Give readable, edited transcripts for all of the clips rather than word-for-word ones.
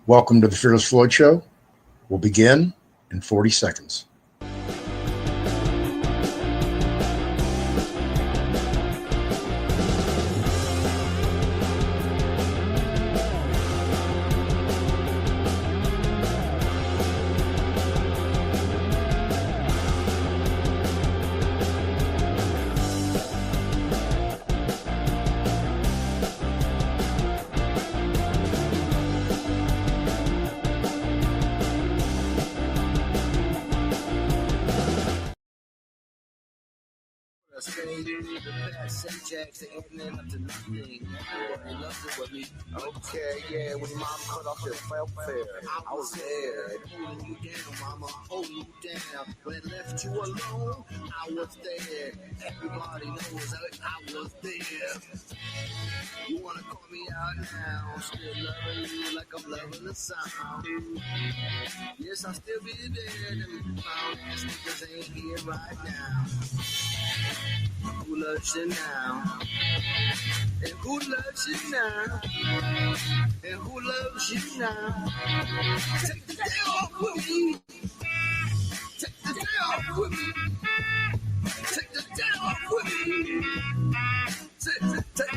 Welcome to the Fearless Floyd Show. We'll begin in 40 seconds. Okay, yeah, when mom cut off your welfare, I was there. Holding you down, mama, holding you down. When it left you alone, I was there. Everybody knows I was there. You wanna call me out now? Still loving you like I'm loving the sound. Yes, I'll still be there. Them found ass niggas ain't here right now. Who loves you now? And who loves you now? And who loves you now? Take the day off with me. Take the day off with me. Take the day off with me. Take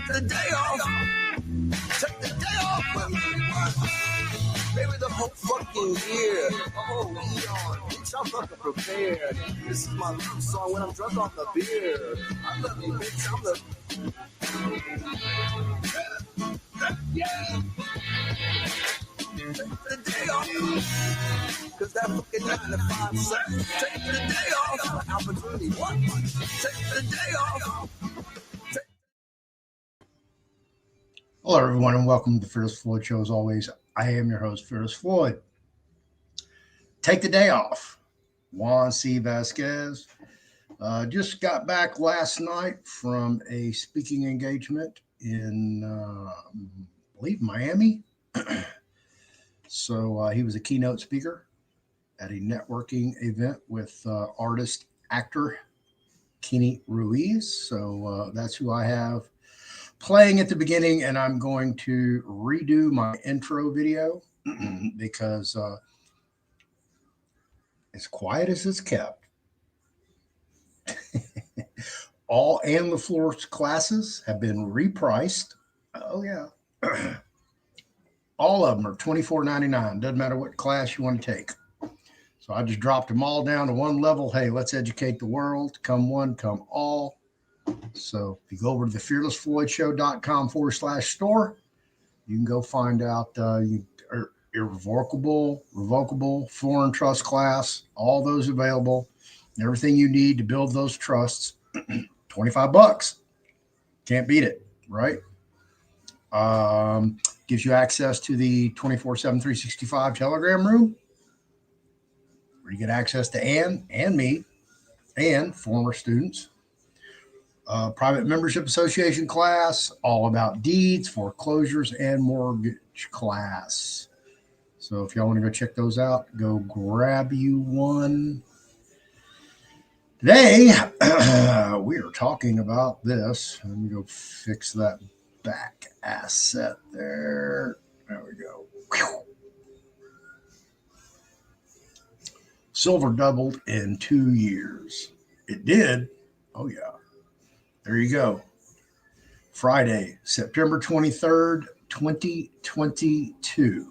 the day off. Take the day off with me. Maybe the whole fucking year, a whole eon. Bitch, I'm fucking prepared. This is my love song when I'm drunk off the beer. I love you, bitch. I'm the... Yeah. Take the day off. Cause that fucking 9 to 5 sucks. Take the day off. Opportunity. What? Take the day off. Hello, everyone, and welcome to the Fearless Floyd Show. As always, I am your host, Fearless Floyd. Take the day off. Juan C. Vasquez. Just got back last night from a speaking engagement in, I believe, Miami. So he was a keynote speaker at a networking event with artist, actor Kenny Ruiz. So that's who I have playing at the beginning, and I'm going to redo my intro video because as quiet as it's kept, all And the Floor's classes have been repriced. Oh, yeah. All of them are $24.99. Doesn't matter what class you want to take. So I just dropped them all down to one level. Hey, let's educate the world. Come one, come all. So if you go over to the fearlessfloydshow.com/store, you can go find out irrevocable, revocable, foreign trust class, all those available, everything you need to build those trusts. $25. Can't beat it, right? Gives you access to the 24/7, 365 Telegram room, where you get access to Ann and me and former students. Private Membership Association class, all about deeds, foreclosures, and mortgage class. So if y'all want to go check those out, go grab you one. Today, we are talking about this. Let me go fix that back asset there. There we go. Whew. Silver doubled in 2 years. It did. Oh, yeah. There you go. Friday, September 23rd, 2022.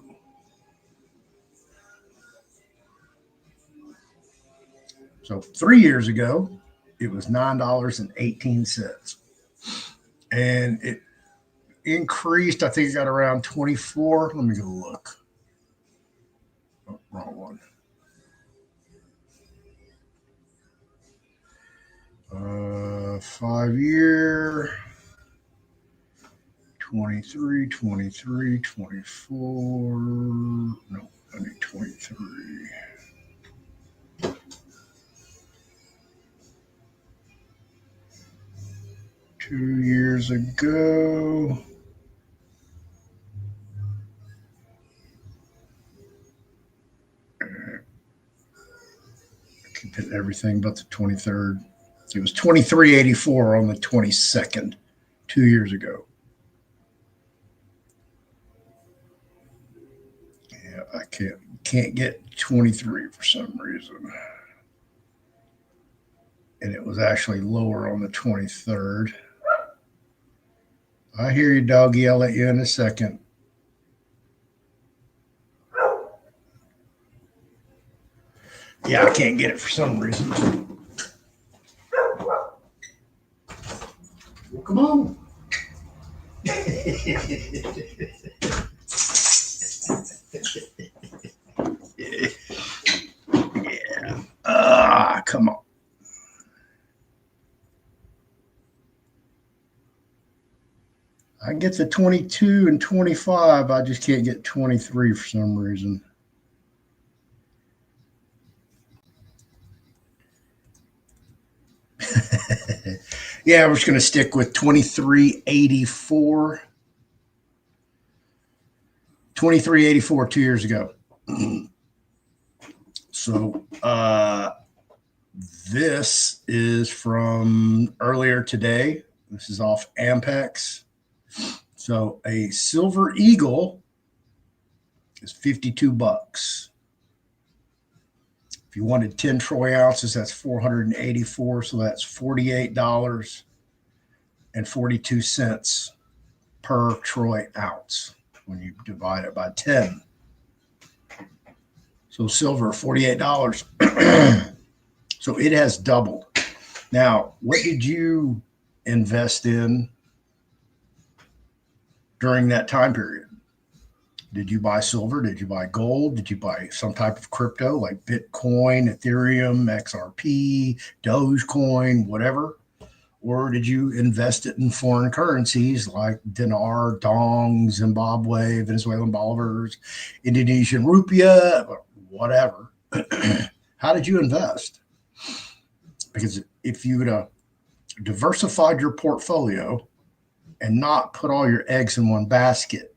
So 3 years ago, it was $9.18. And it increased. I think it got around 24. Let me go look. Oh, wrong one. 5 year, 23, 23, 24. No, I need 23. Two years ago. I keep hitting everything but the 23rd. It was 23.84 on the 22nd, 2 years ago. I can't get 23 for some reason. And it was actually lower on the 23rd. I hear you, doggy. I'll let you in a second. Yeah, I can't get it for some reason. Well, come on. Yeah. Come on. I can get the 22 and 25. I just can't get 23 for some reason. Yeah, we're just going to stick with 2384. 2384 2 years ago. So this is from earlier today. This is off Ampex. So a Silver Eagle is 52 bucks. If you wanted 10 troy ounces, that's 484. So that's $48.42 per troy ounce when you divide it by 10. So silver, $48. So it has doubled. Now, what did you invest in during that time period? Did you buy silver? Did you buy gold? Did you buy some type of crypto like Bitcoin, Ethereum, XRP, Dogecoin, whatever? Or did you invest it in foreign currencies like Dinar, Dong, Zimbabwe, Venezuelan bolivars, Indonesian rupiah, whatever? How did you invest? Because if you would have diversified your portfolio and not put all your eggs in one basket,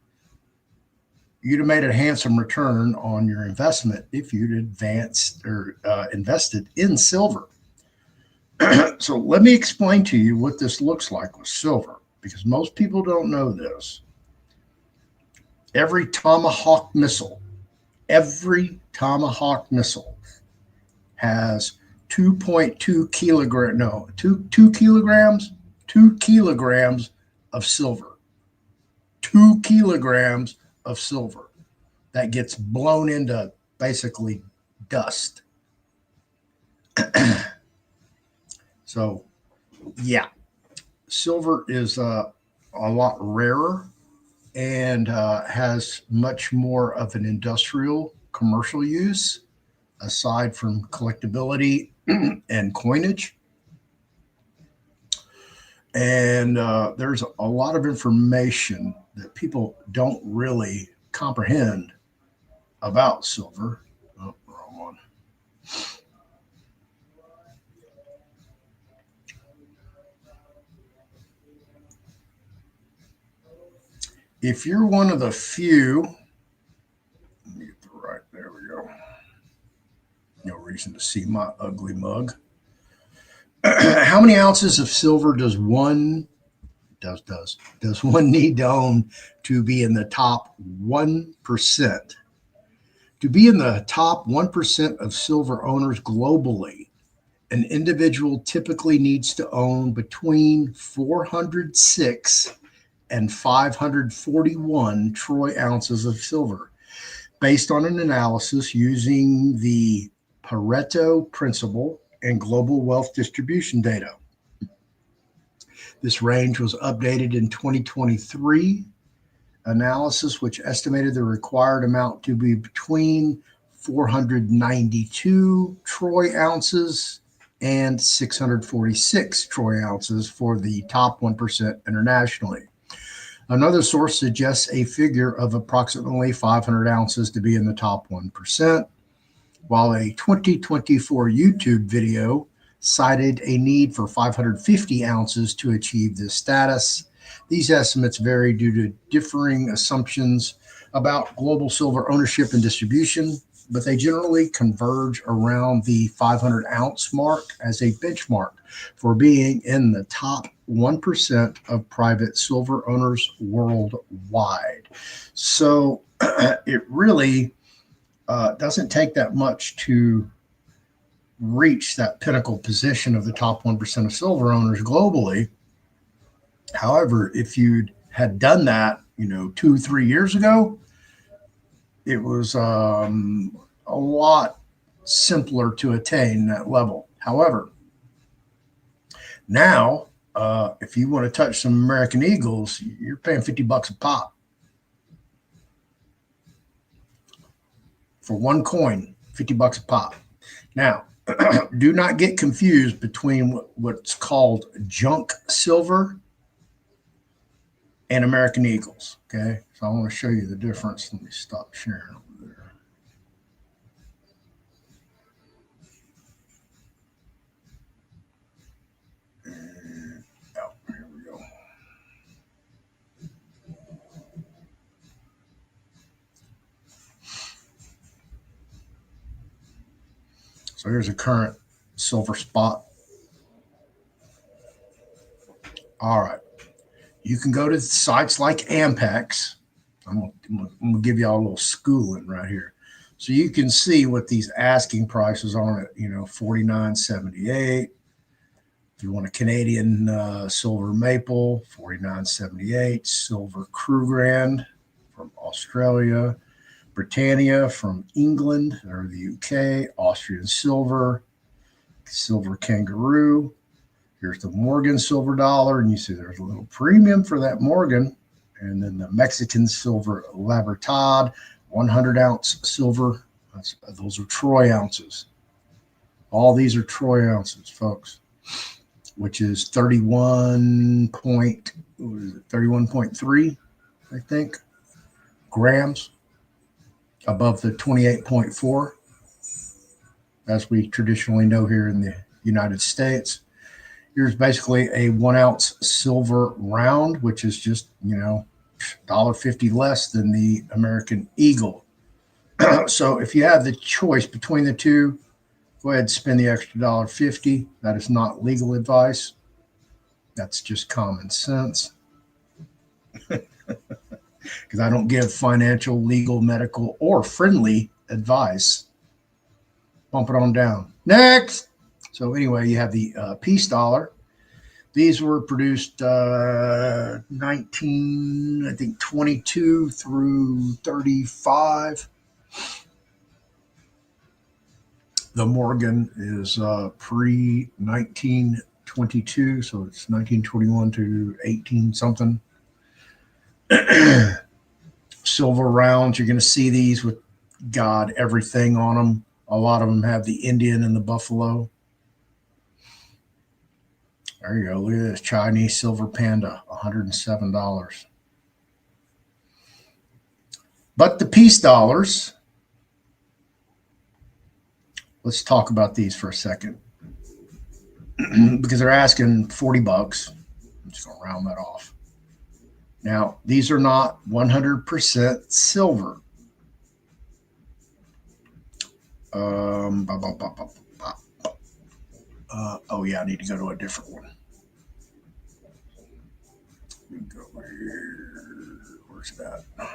you'd have made a handsome return on your investment if you'd advanced or invested in silver. So let me explain to you what this looks like with silver, because most people don't know this. Every Tomahawk missile has 2.2 kilogram, no, 2 kilograms, 2 kilograms of silver. 2 kilograms of silver that gets blown into basically dust. So, yeah, silver is a lot rarer and has much more of an industrial commercial use aside from collectability and coinage. And there's a lot of information that people don't really comprehend about silver. Oh, wrong one. If you're one of the few, let me get the right, there we go. No reason to see my ugly mug. How many ounces of silver does one need to own to be in the top 1%? To be in the top 1% of silver owners globally, an individual typically needs to own between 406 and 541 troy ounces of silver, based on an analysis using the Pareto principle and global wealth distribution data. This range was updated in 2023 analysis, which estimated the required amount to be between 492 troy ounces and 646 troy ounces for the top 1% internationally. Another source suggests a figure of approximately 500 ounces to be in the top 1%, while a 2024 YouTube video cited a need for 550 ounces to achieve this status. These estimates vary due to differing assumptions about global silver ownership and distribution, but they generally converge around the 500-ounce mark as a benchmark for being in the top 1% of private silver owners worldwide. So it really doesn't take that much to reach that pinnacle position of the top 1% of silver owners globally. However, if you had done that, 2-3 years ago, it was a lot simpler to attain that level. However, now, if you want to touch some American Eagles, you're paying $50 a pop for one coin, $50 a pop. Now, do not get confused between what's called junk silver and American Eagles. Okay, so I want to show you the difference. Let me stop sharing over there. And, oh, here we go. So here's a current silver spot. All right. You can go to sites like Ampex. I'm going to give you all a little schooling right here. So you can see what these asking prices are at, $49.78. If you want a Canadian silver maple, $49.78. Silver Krugerrand from Australia. Britannia from England or the UK. Austrian silver. Silver kangaroo. Here's the Morgan silver dollar, and you see there's a little premium for that Morgan. And then the Mexican silver Libertad, 100-ounce silver. Those are troy ounces. All these are troy ounces, folks, which is 31.3, I think, grams above the 28.4, as we traditionally know here in the United States. Here's basically a 1-ounce silver round, which is just, $1.50 less than the American Eagle. So if you have the choice between the two, go ahead and spend the extra $1.50. That is not legal advice. That's just common sense. Because I don't give financial, legal, medical, or friendly advice. Bump it on down. Next. So anyway, you have the peace dollar. These were produced 22 through 35. The Morgan is pre-1922, so it's 1921 to 18 something. Silver rounds, you're going to see these with God, everything on them. A lot of them have the Indian and the buffalo. There you go. Look at this Chinese silver panda, $107. But the peace dollars, let's talk about these for a second. Because they're asking $40. I'm just going to round that off. Now, these are not 100% silver. Oh, yeah, I need to go to a different one. Go here. Where's that? All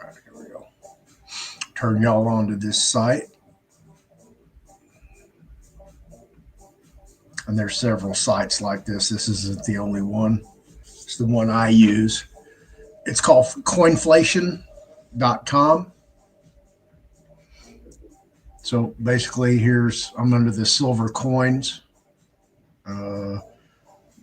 right, here we go. Turn y'all on to this site. And there's several sites like this. This isn't the only one. It's the one I use. It's called coinflation.com. So basically, I'm under the silver coins.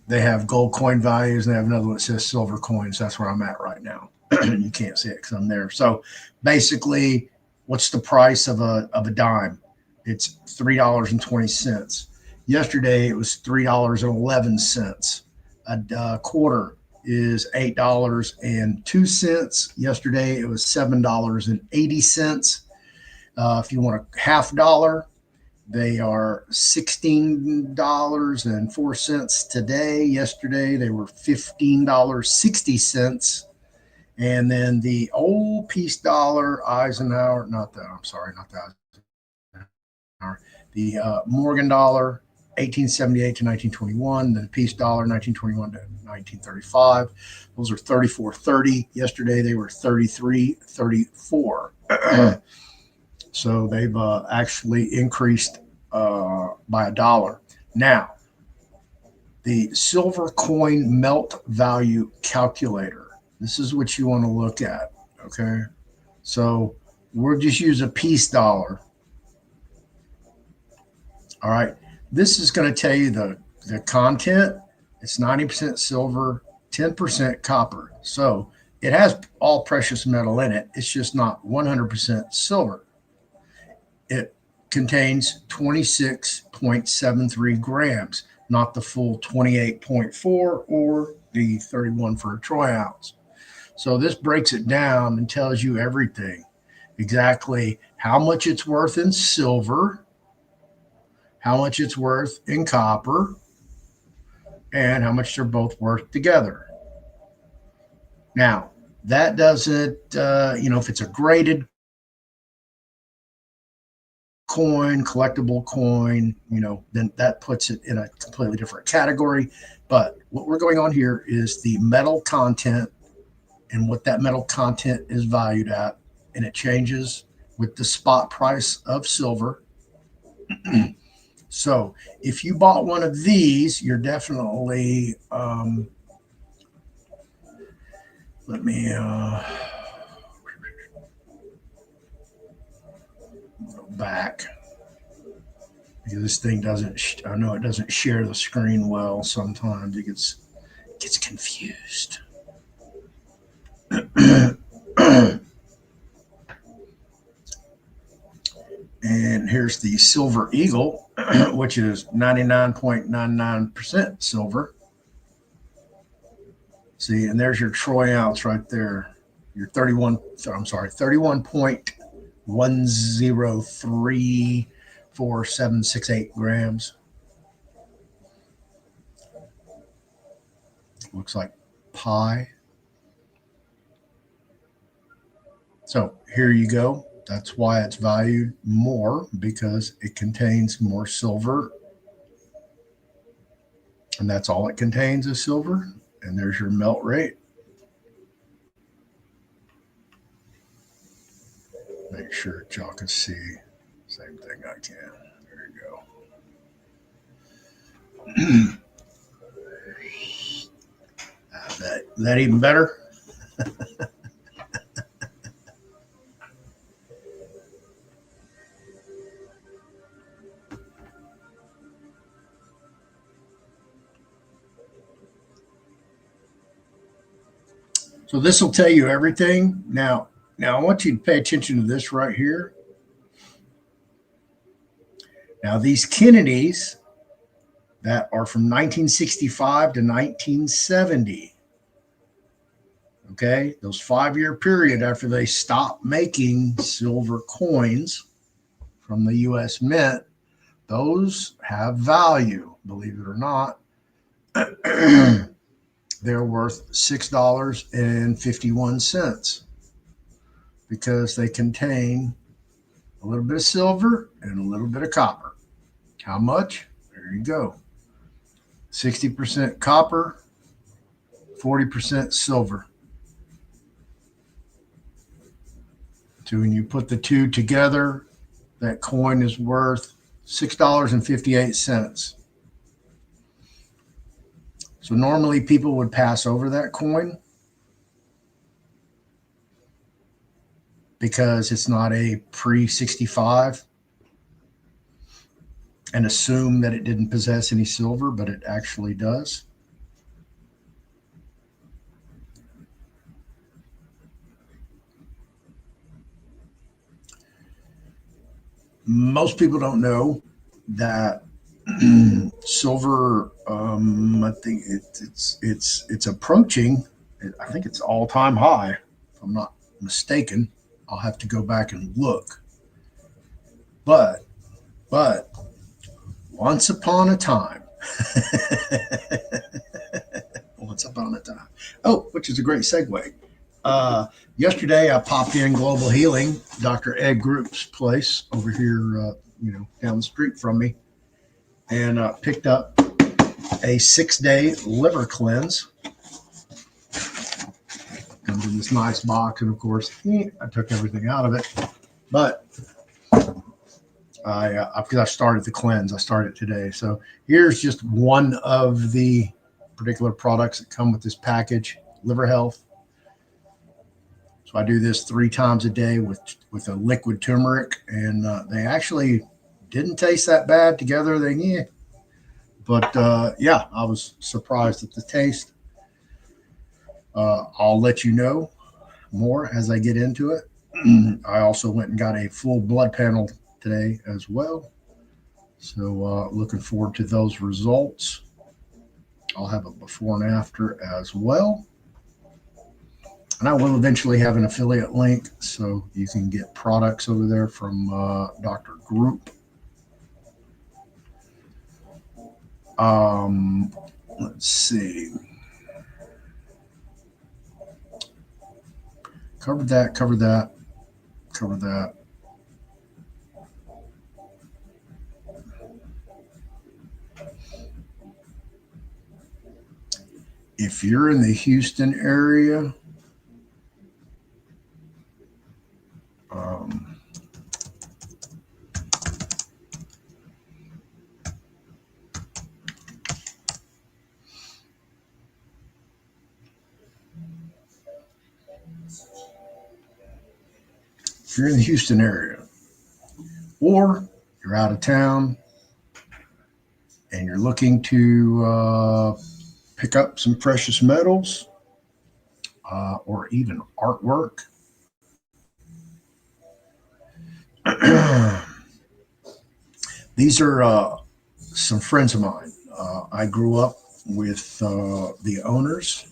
They have gold coin values, and they have another one that says silver coins. That's where I'm at right now. You can't see it because I'm there. So basically, what's the price of a dime? It's $3.20. Yesterday, it was $3.11. A quarter is $8.02. Yesterday, it was $7.80. If you want a half dollar, they are $16.04 today. Yesterday, they were $15.60. And then the old peace dollar, Eisenhower, not the Eisenhower, the Morgan dollar 1878 to 1921, the peace dollar 1921 to 1935. Those are 34.30. Yesterday they were 33.34. So they've actually increased by $1. Now, the silver coin melt value calculator. This is what you want to look at. Okay. So we'll just use a peace dollar. All right. This is going to tell you the content. It's 90% silver, 10% copper. So it has all precious metal in it. It's just not 100% silver. It contains 26.73 grams, not the full 28.4 or the 31 for a troy ounce. So this breaks it down and tells you everything, exactly how much it's worth in silver, how much it's worth in copper, and how much they're both worth together. Now, that doesn't, if it's a graded coin, collectible coin, then that puts it in a completely different category. But what we're going on here is the metal content and what that metal content is valued at. And it changes with the spot price of silver. So if you bought one of these, you're definitely, let me go back, because this thing doesn't, I know it doesn't share the screen well. Sometimes it gets confused. And here's the Silver Eagle, which is 99.99% silver. See, and there's your troy ounce right there. Your 31.1034768 grams. Looks like pi. So here you go. That's why it's valued more, because it contains more silver. And that's all it contains is silver. And there's your melt rate. Make sure y'all can see. Same thing I can. There you go. That even better? So this will tell you everything. Now I want you to pay attention to this right here. Now these Canines that are from 1965 to 1970, okay, those 5-year period after they stopped making silver coins from the U.S. Mint, those have value, believe it or not. They're worth $6.51 because they contain a little bit of silver and a little bit of copper. How much? There you go. 60% copper, 40% silver. So when you put the two together, that coin is worth $6.58. So normally people would pass over that coin because it's not a pre-65 and assume that it didn't possess any silver, but it actually does. Most people don't know that silver, I think it's approaching, I think it's all-time high, if I'm not mistaken. I'll have to go back and look. But once upon a time, which is a great segue. Yesterday I popped in Global Healing, Dr. Ed Group's place over here, down the street from me. and picked up a 6-day liver cleanse. Comes in this nice box, and of course, I took everything out of it. But because I started the cleanse, I started today. So here's just one of the particular products that come with this package: Liver Health. So I do this 3 times a day with a liquid turmeric, and they actually didn't taste that bad together. But I was surprised at the taste. I'll let you know more as I get into it. I also went and got a full blood panel today as well. So looking forward to those results. I'll have a before and after as well. And I will eventually have an affiliate link so you can get products over there from Dr. Group. Let's see. Covered that. If you're in the Houston area, or you're out of town and you're looking to pick up some precious metals or even artwork, these are some friends of mine. I grew up with the owners.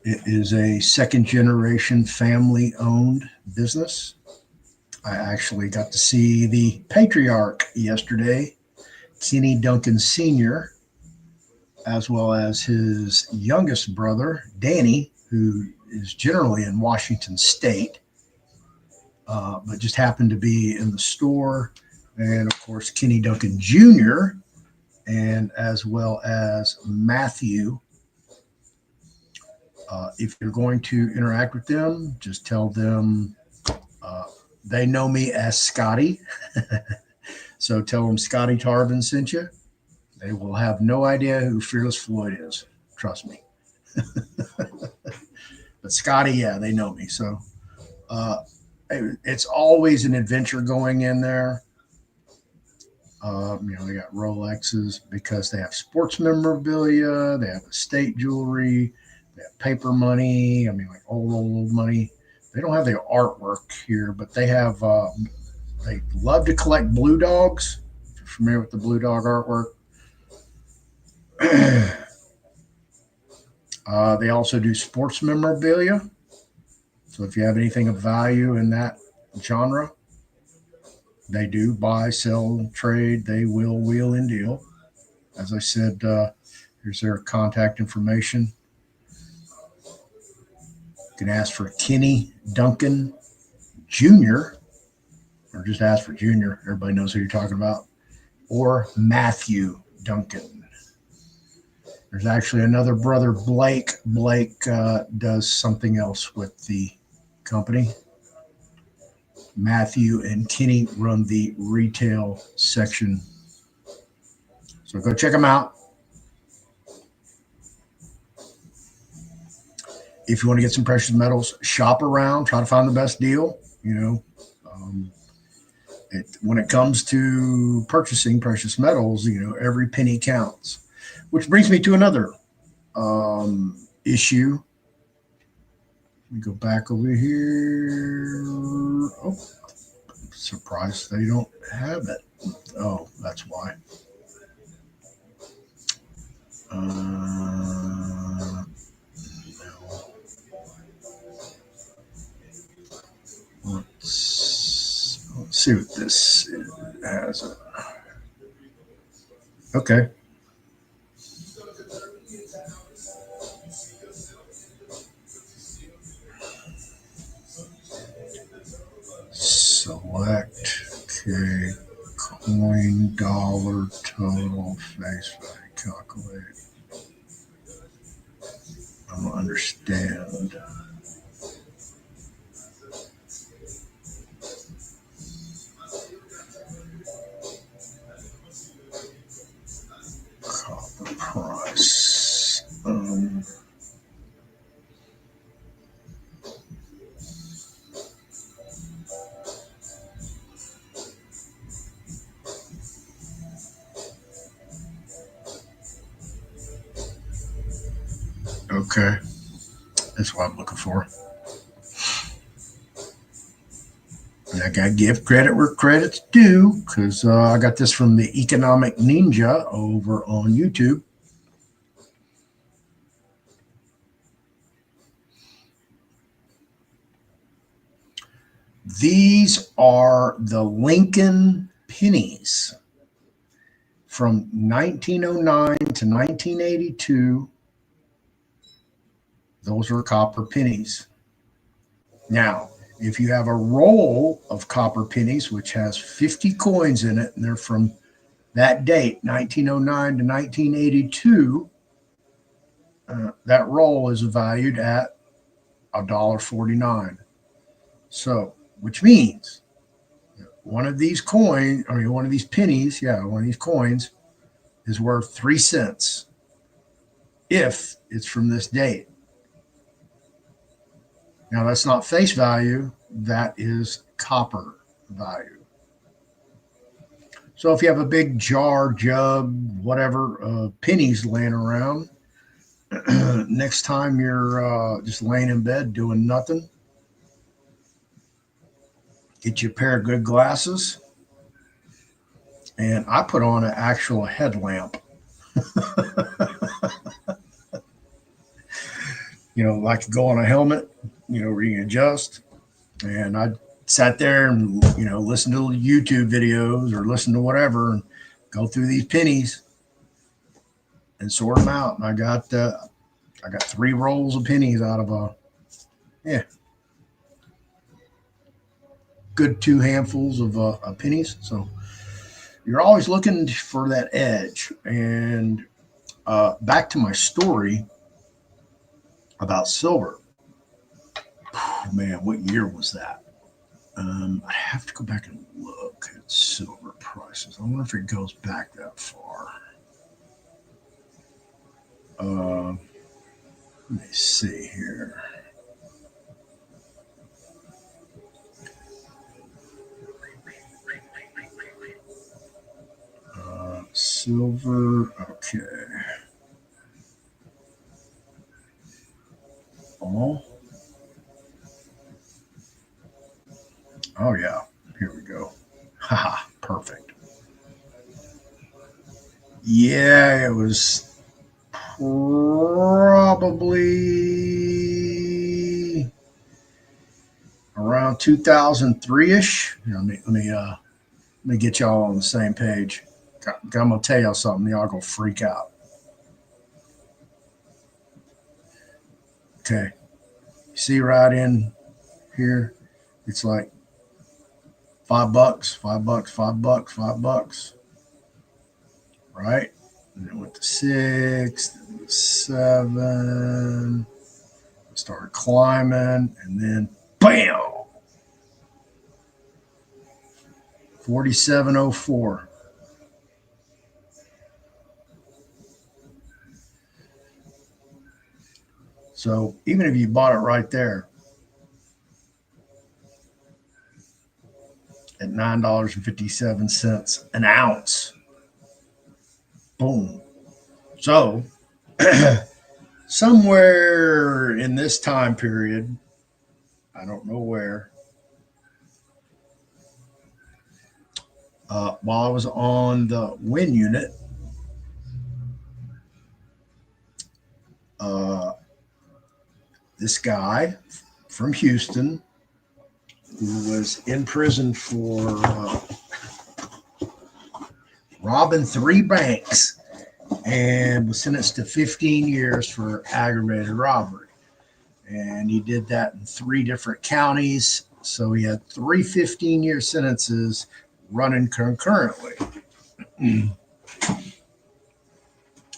It is a second generation family owned business. I actually got to see the patriarch yesterday, Kenny Duncan Sr., as well as his youngest brother, Danny, who is generally in Washington State, but just happened to be in the store. And of course, Kenny Duncan Jr., and as well as Matthew. If you're going to interact with them, just tell them they know me as Scotty. So tell them Scotty Tarvin sent you. They will have no idea who Fearless Floyd is. Trust me. But Scotty, yeah, they know me. So it's always an adventure going in there. They got Rolexes because they have sports memorabilia. They have estate jewelry. They have paper money. Like old money. They don't have the artwork here, but they have. They love to collect blue dogs. If you're familiar with the blue dog artwork. They also do sports memorabilia. So if you have anything of value in that genre, they do buy, sell, trade. They will wheel and deal. As I said, here's their contact information. You can ask for Kenny Duncan Jr., or just ask for Junior. Everybody knows who you're talking about. Or Matthew Duncan. There's actually another brother, Blake. Blake does something else with the company. Matthew and Kenny run the retail section. So go check them out. If you want to get some precious metals, shop around, try to find the best deal. When it comes to purchasing precious metals, every penny counts. Which brings me to another issue. Let me go back over here. Oh, I'm surprised they don't have it. Oh, that's why. No. Let's see what this has. Okay. Select. Okay. Coin dog. total face value calculate. I don't understand. Copper price. Okay, that's what I'm looking for. And I got to give credit where credit's due, because I got this from the Economic Ninja over on YouTube. These are the Lincoln pennies from 1909 to 1982. Those are copper pennies. Now, if you have a roll of copper pennies, which has 50 coins in it, and they're from that date, 1909 to 1982, that roll is valued at $1.49. So, which means one of these pennies, one of these coins is worth 3 cents if it's from this date. Now, that's not face value, that is copper value. So if you have a big jar, jug, whatever, pennies laying around, next time you're just laying in bed doing nothing, get you a pair of good glasses. And I put on an actual headlamp. Like go on a helmet, where you can adjust. And I sat there and, listen to YouTube videos or listen to whatever and go through these pennies and sort them out. And I got 3 rolls of pennies out of a good 2 handfuls of pennies. So you're always looking for that edge. And back to my story about silver. Man, what year was that? I have to go back and look at silver prices. I wonder if it goes back that far. Let me see here. Silver, okay. Oh yeah, here we go. Haha, perfect. Yeah, it was probably around 2003-ish. Let me get y'all on the same page. I'm gonna tell y'all something. Y'all gonna freak out. Okay, see right in here, it's like $5, $5, $5, $5, right? And it went to 6, then 7, started climbing, and then bam, 47.04. So even if you bought it right there at $9.57 an ounce, boom. So somewhere in this time period, I don't know where, while I was on the win unit, this guy from Houston who was in prison for robbing 3 banks and was sentenced to 15 years for aggravated robbery. And he did that in 3 different counties. So he had 3 15-year sentences running concurrently.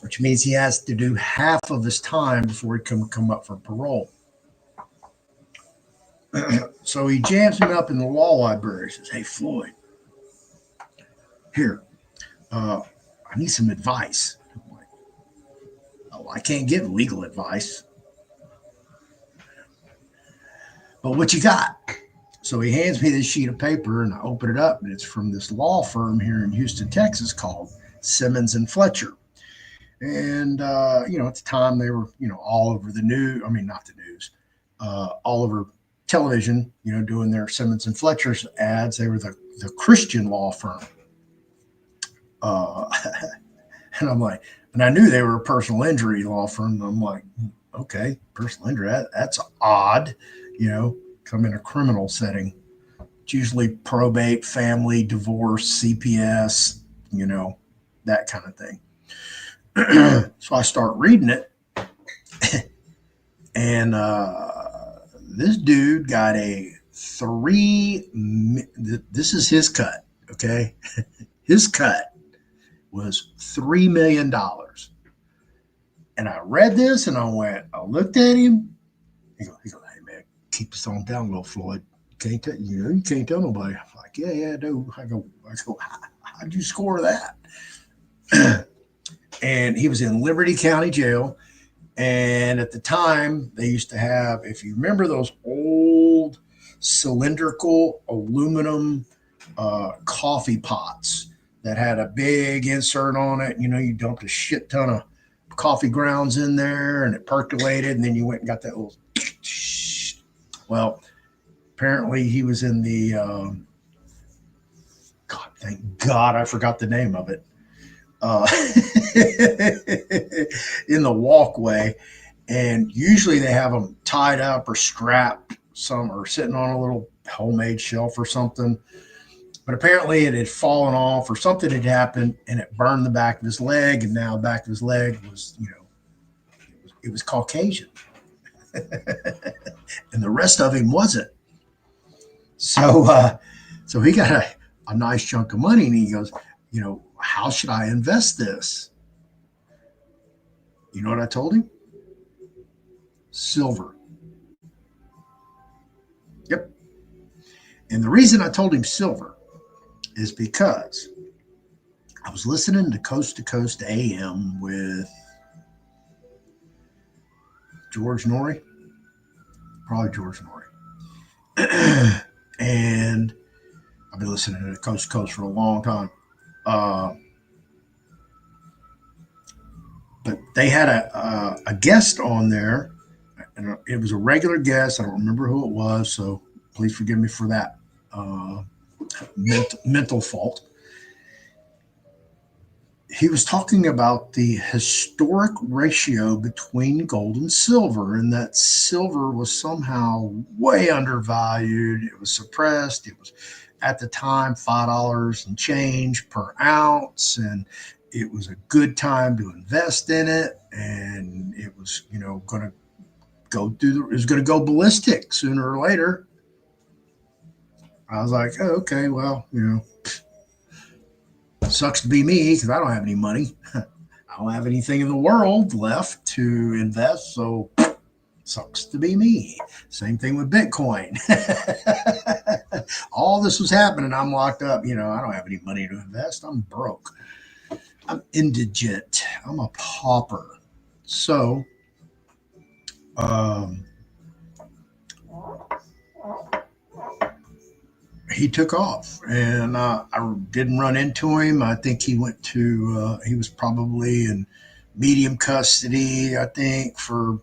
which means he has to do half of his time before he can come up for parole. So he jams him up in the law library. He says, "Hey, Floyd, here, I need some advice." I'm like, "Oh, I can't give legal advice, but what you got?" So he hands me this sheet of paper, and I open it up, and it's from this law firm here in Houston, Texas, called Simmons and Fletcher. And at the time they were, all over the news. I mean, not the news, all over television. Doing their Simmons and Fletcher's ads. They were the Christian law firm. And I'm like, and I knew they were a personal injury law firm. And I'm like, okay, personal injury, that's odd. Come in a criminal setting. It's usually probate, family, divorce, CPS, that kind of thing. So I start reading it, and this dude got this is his cut, okay? His cut was $3 million. And I read this, and I looked at him. He goes, "Hey, man, keep this on down low, Floyd. You can't tell nobody." I'm like, yeah, I do. I go, how'd you score that? And he was in Liberty County Jail. And at the time, they used to have, if you remember those old cylindrical aluminum coffee pots that had a big insert on it. You dumped a shit ton of coffee grounds in there, and it percolated, and then you went and got that little. Well, apparently he was in the. God, thank God, I forgot the name of it. In the walkway, and usually they have them tied up or strapped, some or sitting on a little homemade shelf or something. But apparently it had fallen off, or something had happened, and it burned the back of his leg. And now the back of his leg was, it was Caucasian, and the rest of him wasn't. So he got a nice chunk of money, and he goes, how should I invest this? You know what I told him? Silver. Yep. And the reason I told him silver is because I was listening to Coast AM with George Norrie. Probably George Norrie. And I've been listening to Coast to Coast for a long time. But they had a guest on there, and it was a regular guest. I don't remember who it was, so please forgive me for that mental fault. He was talking about the historic ratio between gold and silver, and that silver was somehow way undervalued. It was suppressed. It was, at the time, $5 and change per ounce, and it was a good time to invest in it, and it was, going to it was going to go ballistic sooner or later. I was like, oh, okay, well, sucks to be me because I don't have any money. I don't have anything in the world left to invest, so sucks to be me. Same thing with Bitcoin. All this was happening. I'm locked up. I don't have any money to invest. I'm broke. I'm indigent. I'm a pauper. So, he took off, and I didn't run into him. I think he went to, he was probably in medium custody, I think, for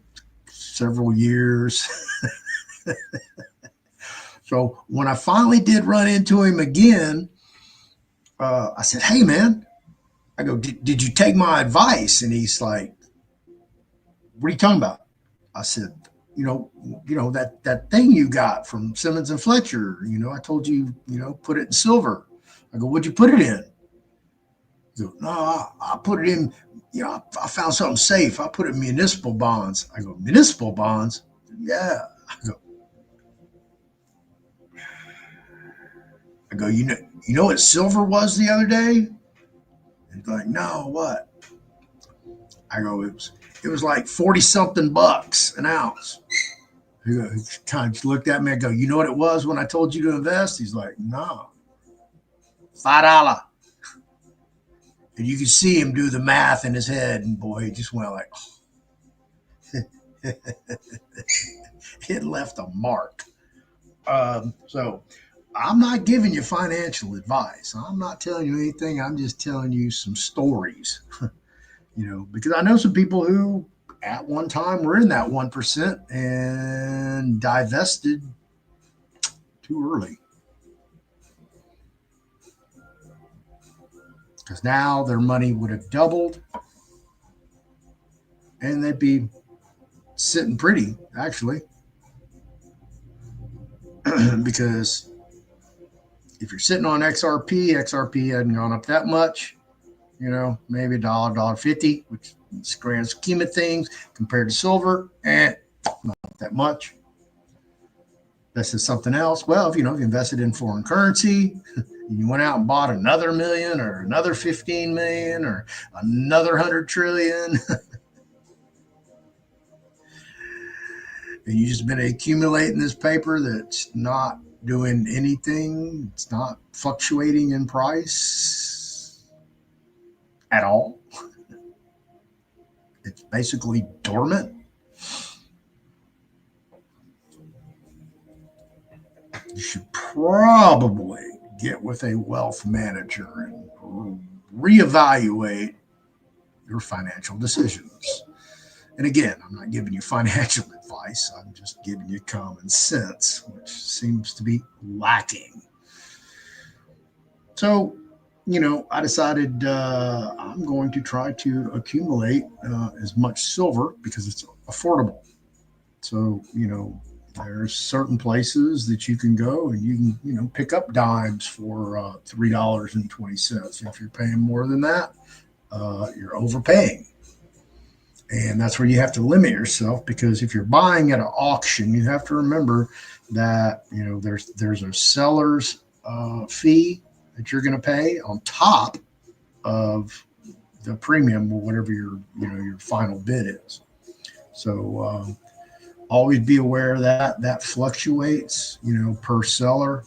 several years. So when I finally did run into him again, I said, "Hey, man," I go, did you take my advice? And he's like, "What are you talking about?" I said, that thing you got from Simmons and Fletcher, I told you, put it in silver. I go, "What'd you put it in?" He goes, "No, I put it in, I found something safe. I put it in municipal bonds." I go, "Municipal bonds?" "Yeah." I go, you know what silver was the other day?" And like, no, what? I go, it was like 40 something bucks an ounce. He kind of looked at me. I go, you know what it was when I told you to invest? He's like, no, $5. And you could see him do the math in his head. And boy, he just went like, oh. It left a mark. So I'm not giving you financial advice. I'm not telling you anything. I'm just telling you some stories, because I know some people who at one time were in that 1% and divested too early. Because now their money would have doubled and they'd be sitting pretty, actually. Because if you're sitting on XRP hadn't gone up that much, maybe $1.50, which in the grand scheme of things compared to silver, not that much. This is something else. Well, if you invested in foreign currency, you went out and bought another million or another 15 million or another 100 trillion, and you just been accumulating this paper that's not doing anything. It's not fluctuating in price at all. It's basically dormant. You should probably get with a wealth manager and reevaluate your financial decisions. And again, I'm not giving you financial advice. I'm just giving you common sense, which seems to be lacking. So, I decided I'm going to try to accumulate as much silver because it's affordable. So, there's certain places that you can go and you can, pick up dimes for $3.20. If you're paying more than that, you're overpaying. And that's where you have to limit yourself, because if you're buying at an auction, you have to remember that, there's a seller's fee that you're going to pay on top of the premium or whatever your final bid is. So, always be aware of that fluctuates, per seller.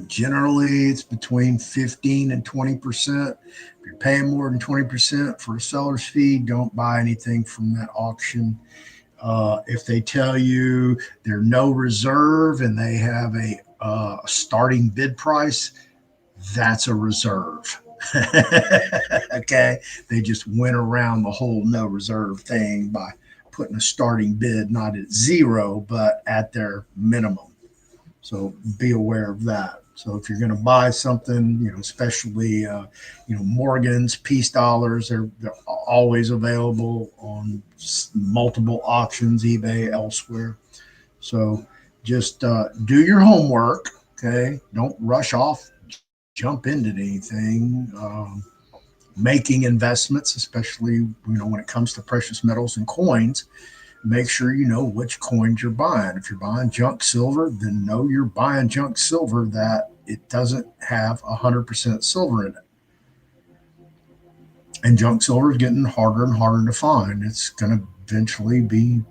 Generally, it's between 15 and 20%. If you're paying more than 20% for a seller's fee, don't buy anything from that auction. If they tell you they're no reserve and they have a starting bid price, that's a reserve. Okay, they just went around the whole no reserve thing by putting a starting bid not at zero but at their minimum. So be aware of that. So if you're going to buy something, especially Morgan's peace dollars, they're always available on multiple auctions, eBay, elsewhere. So just do your homework. Okay, don't rush off, jump into anything. Making investments, especially when it comes to precious metals and coins, make sure you know which coins you're buying. If you're buying junk silver, then know you're buying junk silver that it doesn't have 100% silver in it. And junk silver is getting harder and harder to find. It's going to eventually be,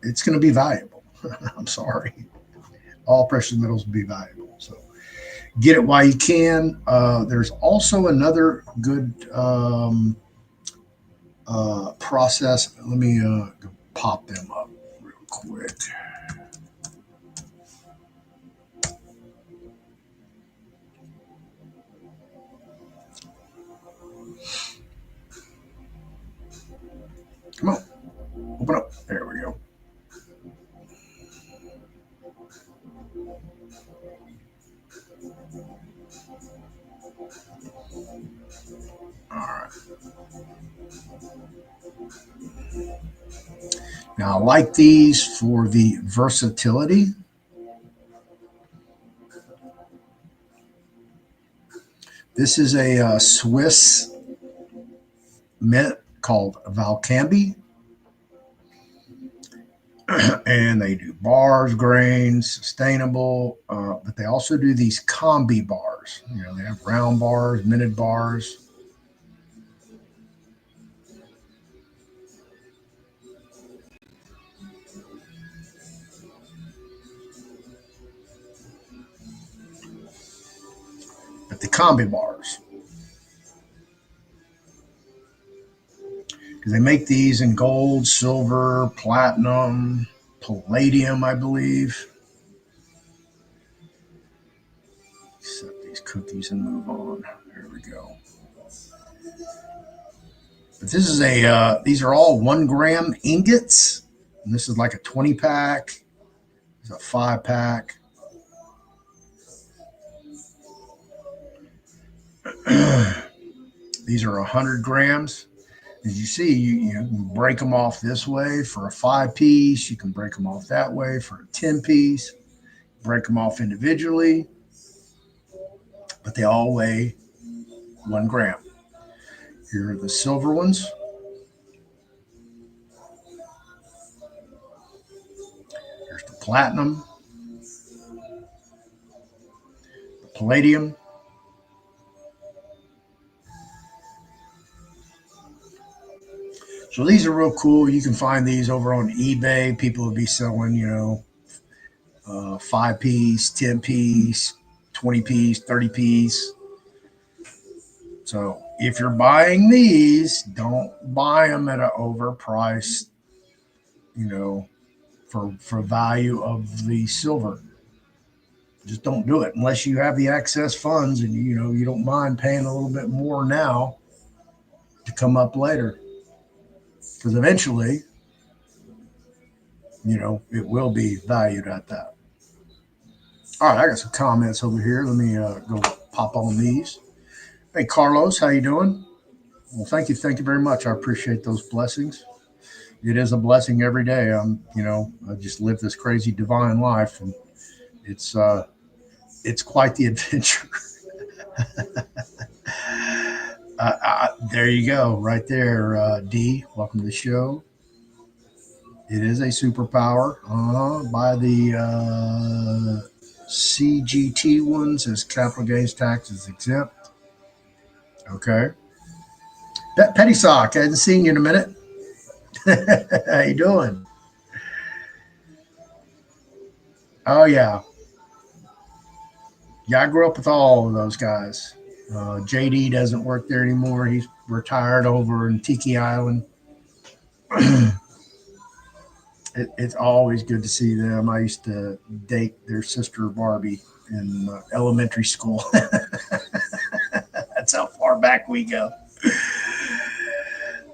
it's going to be valuable. I'm sorry. All precious metals will be valuable. So get it while you can. There's also another good process. Let me pop them up real quick. Come on, open up. There we go. All right. Now, I like these for the versatility. This is a Swiss mint called Valcambi. And they do bars, grains, sustainable, but they also do these combi bars. You know, they have round bars, minute bars. But the combi bars, because they make these in gold, silver, platinum, palladium, I believe. Set these cookies and move on. There we go. But this is these are all 1 gram ingots. And this is like a 20 pack. It's a 5 pack. These are 100 grams. As you see, you can break them off this way for a 5 piece. You can break them off that way for a 10 piece. Break them off individually, but they all weigh 1 gram. Here are the silver ones. Here's the platinum, the palladium. So these are real cool. You can find these over on eBay. People will be selling, 5 piece, 10 piece, 20 piece, 30 piece. So if you're buying these, don't buy them at an overpriced, for value of the silver. Just don't do it unless you have the excess funds and you don't mind paying a little bit more now to come up later. Because eventually, it will be valued at that. All right, I got some comments over here. Let me go pop on these. Hey, Carlos, how you doing? Well, thank you very much. I appreciate those blessings. It is a blessing every day. I just live this crazy divine life, and it's quite the adventure. There you go, right there, D. Welcome to the show. It is a superpower by the CGT ones as capital gains tax is exempt. Okay. Petty Sock, I hadn't seen you in a minute. How you doing? Oh yeah, yeah. I grew up with all of those guys. JD doesn't work there anymore. He's retired over in Tiki Island. It's always good to see them. I used to date their sister Barbie in elementary school. That's how far back we go.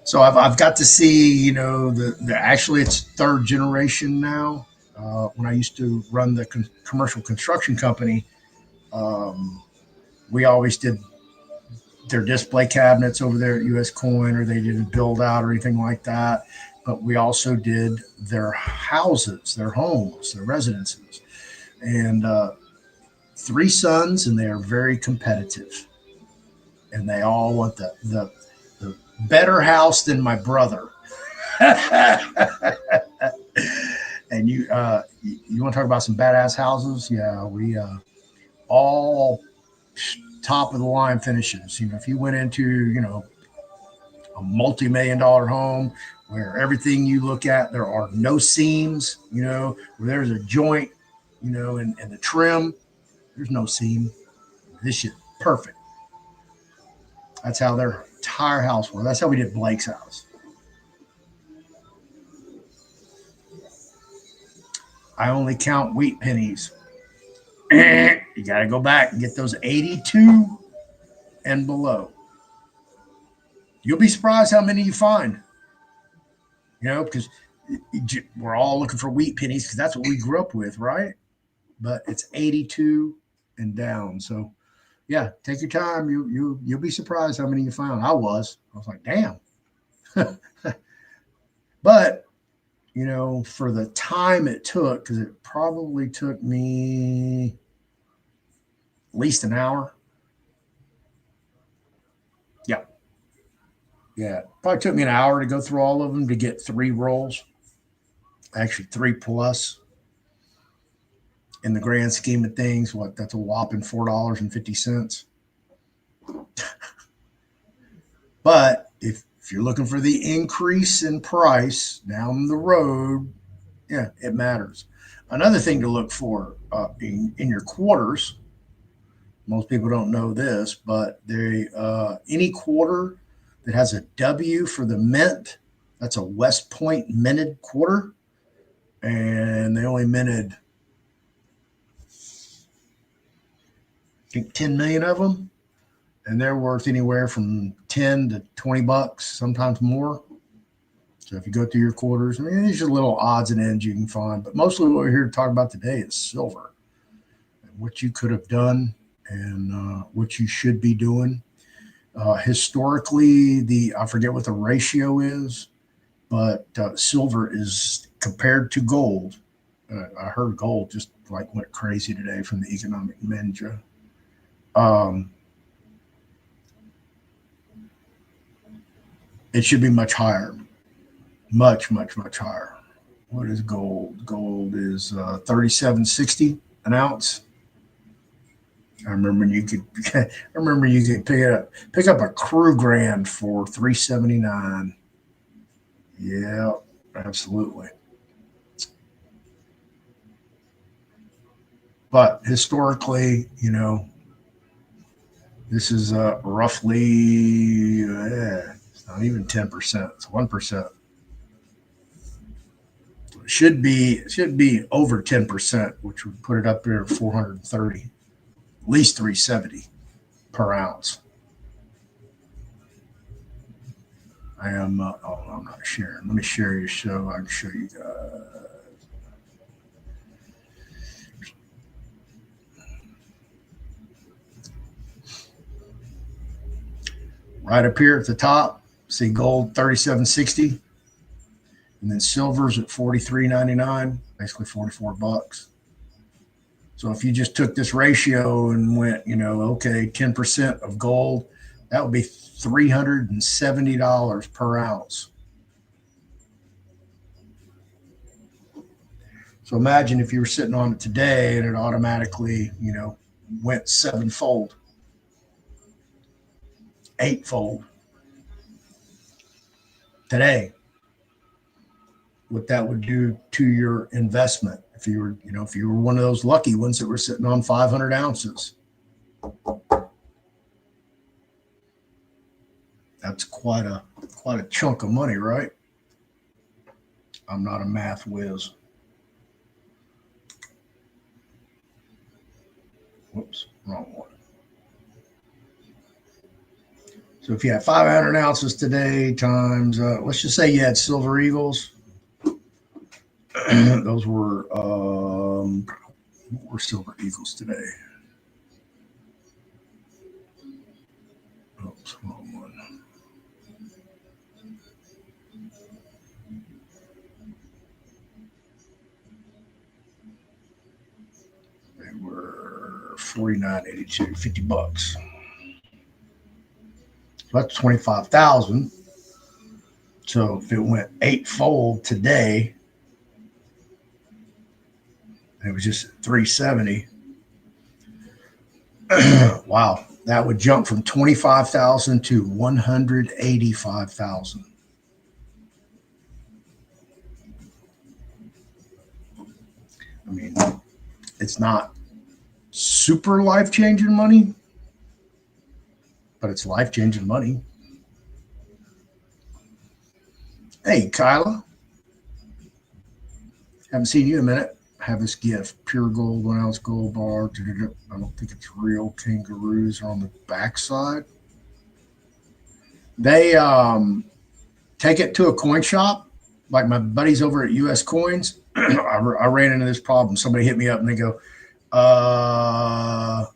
So I've got to see, the actually it's third generation now. When I used to run the commercial construction company, we always did their display cabinets over there at US Coin, or they didn't build out or anything like that. But we also did their houses, their homes, their residences. And 3 sons, and they are very competitive. And they all want the better house than my brother. And you want to talk about some badass houses? Yeah, we all top of the line finishes. If you went into a multi-million-dollar home where everything you look at, there are no seams, where there's a joint, in the trim, there's no seam. This shit perfect. That's how their entire house was. That's how we did Blake's house. I only count wheat pennies. You got to go back and get those 82 and below. You'll be surprised how many you find. Because we're all looking for wheat pennies because that's what we grew up with, right? But it's 82 and down. So, yeah, take your time. You'll be surprised how many you found. I was like, damn. But for the time it took, because it probably took me at least an hour. Yeah. Yeah. Probably took me an hour to go through all of them to get 3 rolls. Actually 3 plus in the grand scheme of things. What, that's a whopping $4.50. But if you're looking for the increase in price down the road, yeah, it matters. Another thing to look for in your quarters, most people don't know this, but they any quarter that has a W for the mint, that's a West Point minted quarter, and they only minted, I think, 10 million of them, and they're worth anywhere from 10 to 20 bucks, sometimes more. So if you go through your quarters, I mean, these are little odds and ends you can find, but mostly what we're here to talk about today is silver, and what you could have done and what you should be doing. Historically, I forget what the ratio is, but silver is compared to gold. I heard gold just like went crazy today from the economic ninja. Um, it should be much higher, much, much, much higher. What is gold? Gold is 37.60 an ounce. I remember you could. I remember you could pick up a crew grand for 379. Yeah, absolutely. But historically, this is roughly it's not even 10%. It's 1%. It should be over 10%, which would put it up there at 430, at least 370 per ounce. I am. Oh, I'm not sharing. Let me share your show. I can show you guys. Right up here at the top, see gold 37.60, and then silver's at 43.99, basically 44 bucks. So if you just took this ratio and went, okay, 10% of gold, that would be $370 per ounce. So imagine if you were sitting on it today and it automatically, went sevenfold, eightfold today, what that would do to your investment if you were one of those lucky ones that were sitting on 500 ounces. That's quite a chunk of money, right? I'm not a math whiz. Whoops, wrong one. So if you had 500 ounces today times, let's just say you had silver eagles. Those were silver eagles today. Oops, wrong one. They were 49.82, 50 bucks. So that's 25,000. So if it went eightfold today, it was just 370. Wow, that would jump from 25,000 to 185,000. I mean, it's not super life-changing money, but it's life-changing money. Hey, Kyla. Haven't seen you in a minute. I have this gift, pure gold, 1 ounce gold bar. I don't think it's real. Kangaroos are on the backside. They take it to a coin shop, like my buddies over at US Coins. I ran into this problem. Somebody hit me up and they go, my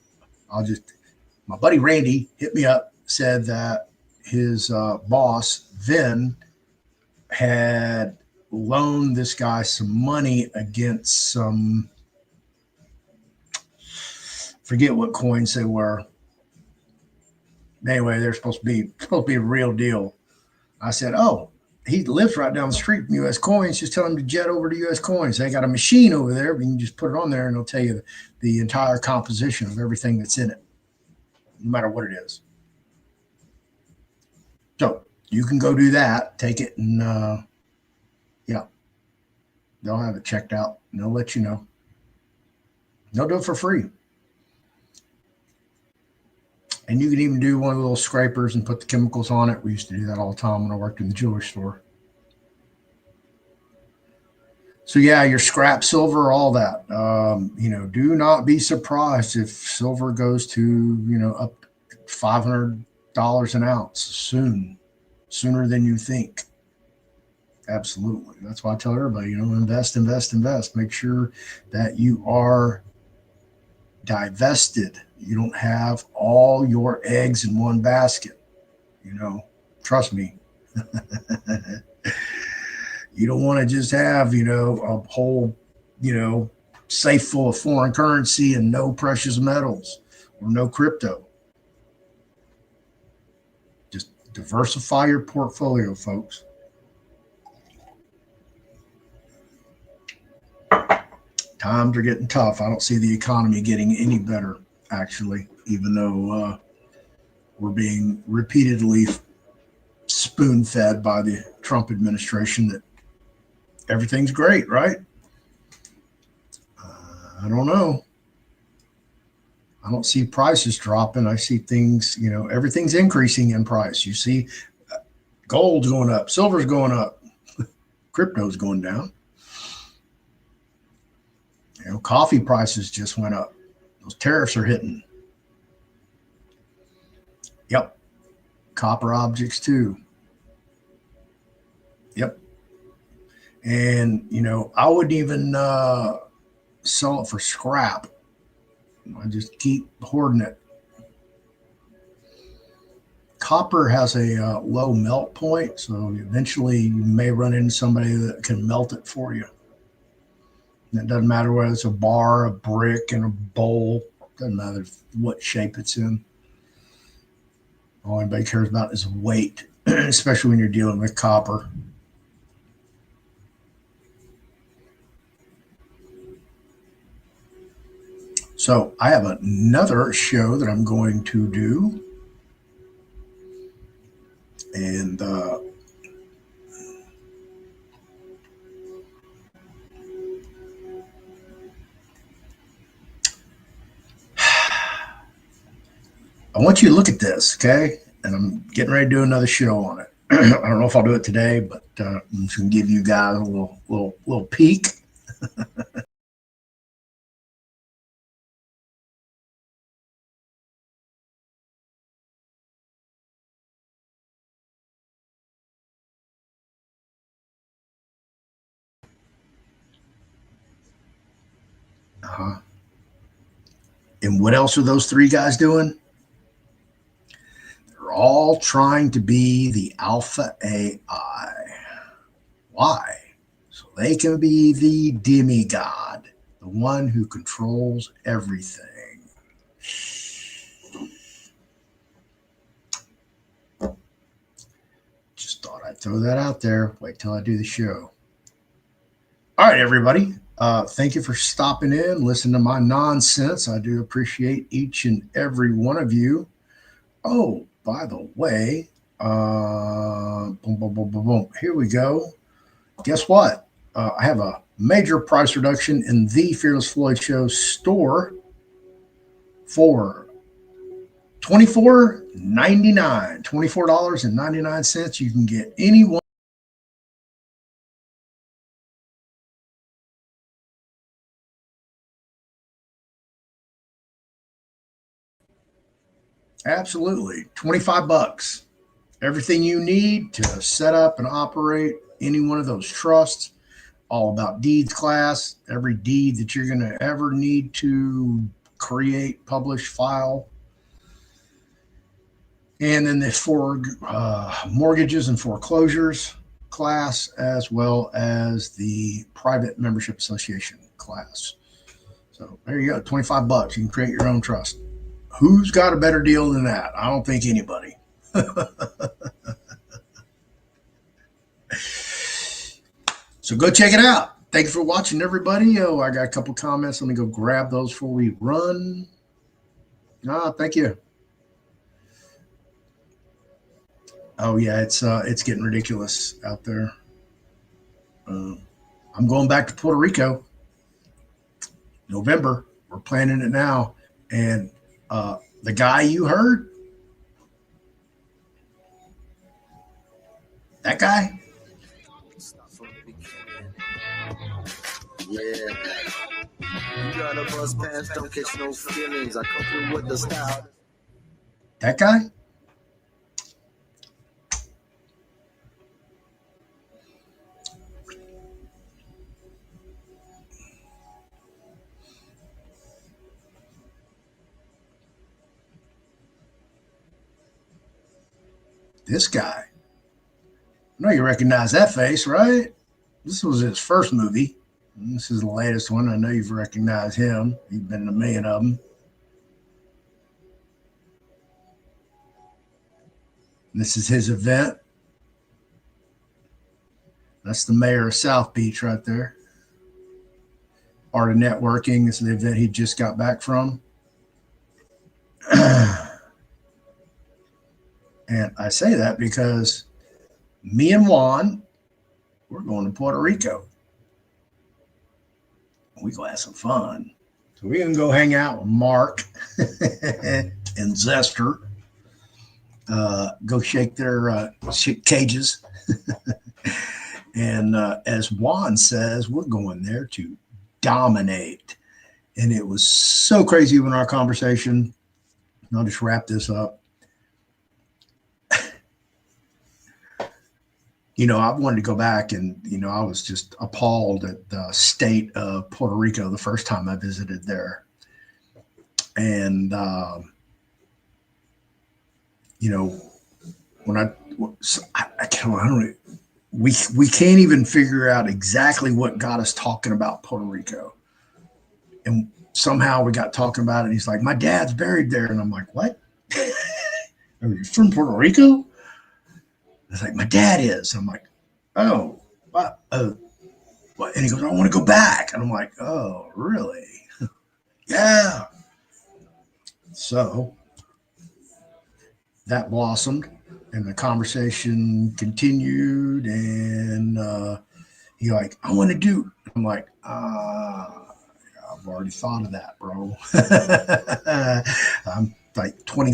buddy Randy hit me up, said that his boss, Vin, had loaned this guy some money against some, forget what coins they were. Anyway, they're supposed to be a real deal. I said, oh, he lives right down the street from US Coins. Just tell him to jet over to US Coins. They got a machine over there. You can just put it on there and it'll tell you the entire composition of everything that's in it, no matter what it is. So you can go do that, take it, and yeah, they'll have it checked out and they'll let you know. They'll do it for free. And you can even do one of the little scrapers and put the chemicals on it. We used to do that all the time when I worked in the jewelry store. So yeah, your scrap silver, all that. Do not be surprised if silver goes to up $500 an ounce sooner than you think. Absolutely. That's why I tell everybody, invest, invest, invest. Make sure that you are divested. You don't have all your eggs in one basket. Trust me. You don't want to just have, a whole, safe full of foreign currency and no precious metals or no crypto. Just diversify your portfolio, folks. Times are getting tough. I don't see the economy getting any better, actually, even though we're being repeatedly spoon-fed by the Trump administration that everything's great, right? I don't know. I don't see prices dropping. I see things, everything's increasing in price. You see gold's going up, silver's going up, crypto's going down. Coffee prices just went up. Those tariffs are hitting. Yep. Copper objects too. Yep. And, I wouldn't even sell it for scrap. I just keep hoarding it. Copper has a low melt point, so eventually you may run into somebody that can melt it for you. And it doesn't matter whether it's a bar, a brick, and a bowl. It doesn't matter what shape it's in. All anybody cares about is weight, especially when you're dealing with copper. So I have another show that I'm going to do. And I want you to look at this, okay? And I'm getting ready to do another show on it. I don't know if I'll do it today, but I'm just going to give you guys a little peek. Uh-huh. And what else are those three guys doing? They're all trying to be the alpha AI. Why? So they can be the demigod, the one who controls everything. Just thought I'd throw that out there. Wait till I do the show. All right, everybody. Thank you for stopping in, listening to my nonsense. I do appreciate each and every one of you. Oh, by the way, boom, boom, boom, boom, boom. Here we go. Guess what? I have a major price reduction in the Fearless Floyd Show store for $24.99. $24.99. You can get any one. Absolutely. $25. Everything you need to set up and operate any one of those trusts. All about deeds class, every deed that you're going to ever need to create, publish, file. And then the for mortgages and foreclosures class, as well as the private membership association class. So there you go, $25. You can create your own trust. Who's got a better deal than that? I don't think anybody. So go check it out. Thank you for watching, everybody. Oh, I got a couple comments. Let me go grab those before we run. Thank you. Oh yeah, it's getting ridiculous out there. I'm going back to Puerto Rico. November. We're planning it now. And the guy you heard, that guy. Yeah. You gotta bust pants, don't catch no feelings. I come through with the style. That guy? This guy. I know you recognize that face, right? This was his first movie. This is the latest one. I know you've recognized him. He's been in a million of them. This is his event. That's the mayor of South Beach right there. Art of Networking. This is the event he just got back from. And I say that because me and Juan, we're going to Puerto Rico. We're going to have some fun. So we're going to go hang out with Mark and Zester. Go shake their cages. And as Juan says, we're going there to dominate. And it was so crazy in our conversation. I'll just wrap this up. I wanted to go back and, I was just appalled at the state of Puerto Rico the first time I visited there. And, when I can't, we can't even figure out exactly what got us talking about Puerto Rico. And somehow we got talking about it. And he's like, my dad's buried there. And I'm like, what? Are you from Puerto Rico? It's like, my dad is. I'm like, oh, what? What? And he goes, I want to go back. And I'm like, oh, really? Yeah. So that blossomed and the conversation continued. And he's like, I want to do. I'm like, I've already thought of that, bro. I'm like 20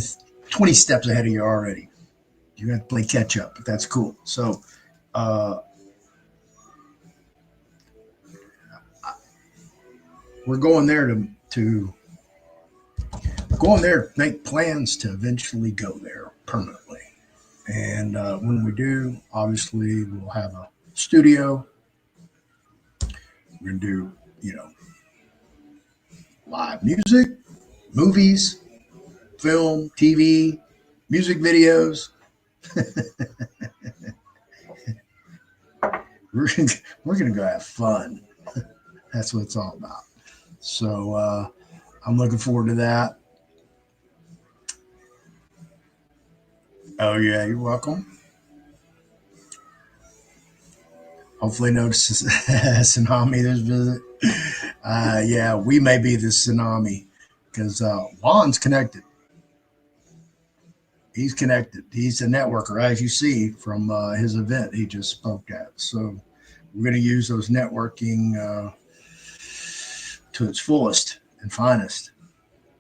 steps ahead of you already. You have to play catch up, but that's cool. So, we're going there to make plans to eventually go there permanently. And when we do, obviously we'll have a studio. We're gonna do, live music, movies, film, TV, music videos. We're gonna go have fun. That's what it's all about. So I'm looking forward to that. Oh yeah, you're welcome. Hopefully notice tsunami this visit. Yeah, we may be the tsunami because Juan's connected. He's connected. He's a networker, as you see from his event he just spoke at. So we're going to use those networking to its fullest and finest.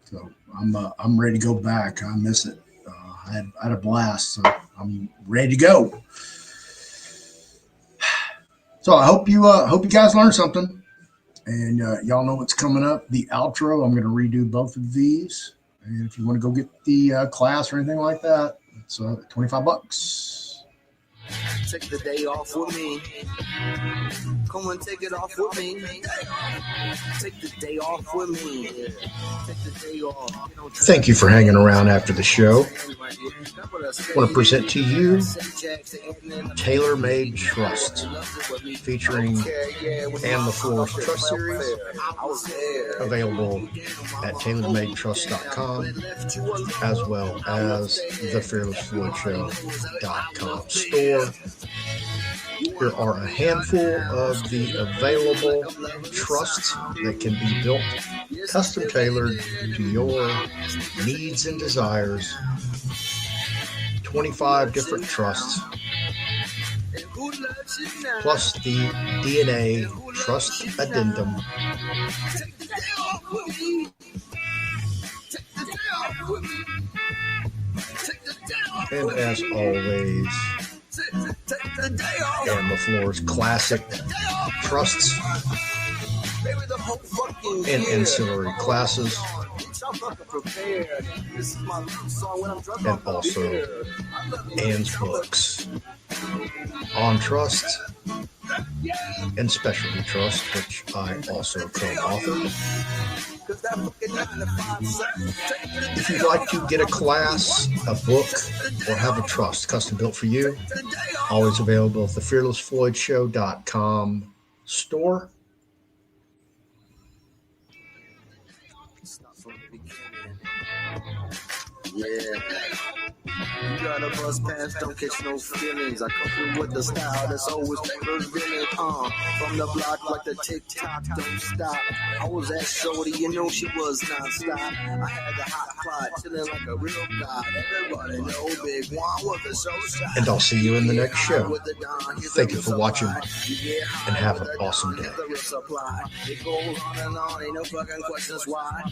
So I'm ready to go back. I miss it. I had a blast, so I'm ready to go. So I hope you guys learned something, and y'all know what's coming up. The outro. I'm going to redo both of these. And if you want to go get the class or anything like that, it's $25. Take the day off with me. Come and take it off with me. Take the day off with me. Take the day off. Thank you for hanging around after the show. I want to present to you Tailor Made Trust, featuring INFORCE Trust Series, available at TailorMadeTrust.com, as well as the FearlessFloydShow.com store. Here are a handful of the available trusts that can be built custom tailored to your needs and desires. 25 different trusts, plus the DNA trust addendum. And as always, on the floor's classic trusts and ancillary classes, and also Ann's books on trust and specialty trust, which I also co-author. If you'd like to get a class, a book, or have a trust custom built for you, always available at the fearlessfloydshow.com store. Yeah. You gotta bust pants, don't catch no feelings. I come through with the style that's always revealing. From the block like the TikTok, don't stop. I was that shorty, you know she was non-stop. I had the hot clot, chilling like a real god. Everybody know Big Juan was a show shot. And I'll see you in the next show. Thank you for watching, and have an awesome day. It goes on and on, ain't no fucking questions why.